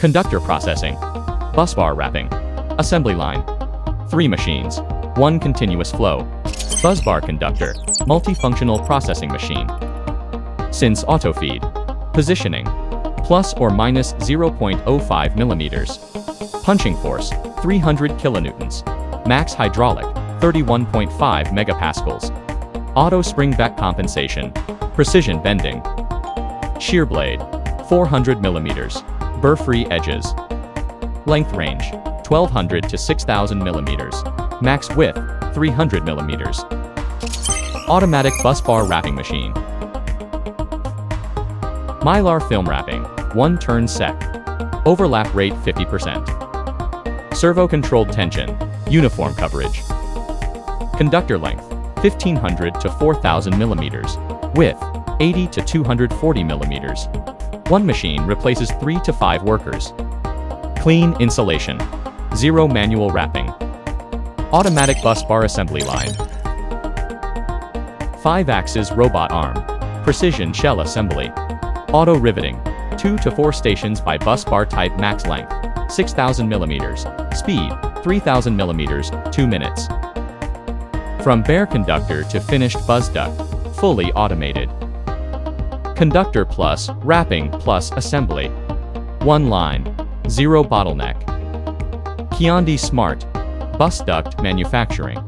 Conductor processing. Busbar wrapping. Assembly line. 3 machines. 1 continuous flow. Busbar conductor. Multifunctional processing machine. Since auto feed. Positioning. Plus or minus 0.05 millimeters. Punching force. 300 kilonewtons. Max hydraulic. 31.5 megapascals. Auto spring back compensation. Precision bending. Shear blade. 400 millimeters. Burr-free edges. Length range. 1200 to 6000 millimeters. Max width. 300 millimeters. Automatic busbar wrapping machine. Mylar film wrapping. 1 turn sec. Overlap rate 50%. Servo-controlled tension. Uniform coverage. Conductor length. 1500 to 4000 millimeters. Width. 80 to 240 millimeters. 1 machine replaces 3 to 5 workers. Clean insulation. 0 manual wrapping. Automatic busbar assembly line. 5-axis robot arm. Precision shell assembly. Auto riveting. 2 to 4 stations by busbar type. Max length. 6000 millimeters. Speed. 3000 millimeters, 2 minutes. From bare conductor to finished busduct. Fully automated. Conductor plus wrapping plus assembly. 1 line. 0 bottleneck. Kiondi Smart. Busduct manufacturing.